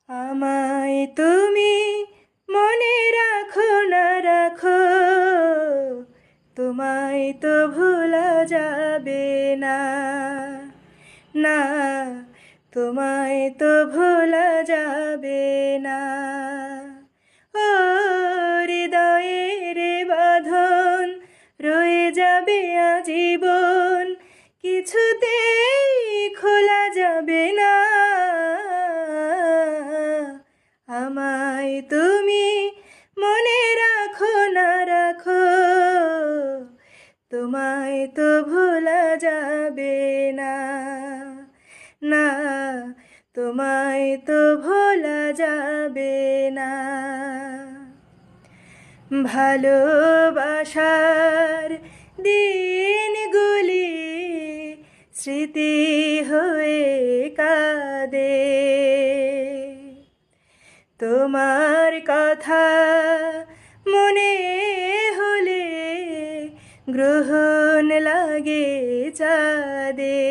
আমায় তুমি মনে রাখো না রাখো, তোমায় তো ভোলা যাবে না, না তোমায় তো ভোলা যাবে না। ও হৃদয়ের বাঁধন রয়ে যাবে আজীবন, কিছুতেই খোলা যাবে না। আমায় তুমি মনে রাখো না রাখো, তোমায় তো ভোলা যাবে না, না তোমায় তো ভোলা যাবে না। ভালোবাসার দিনগুলি স্মৃতি হয়ে কাঁদে, তোমার কথা মনে হলে গ্রহণ লাগে চাঁদে।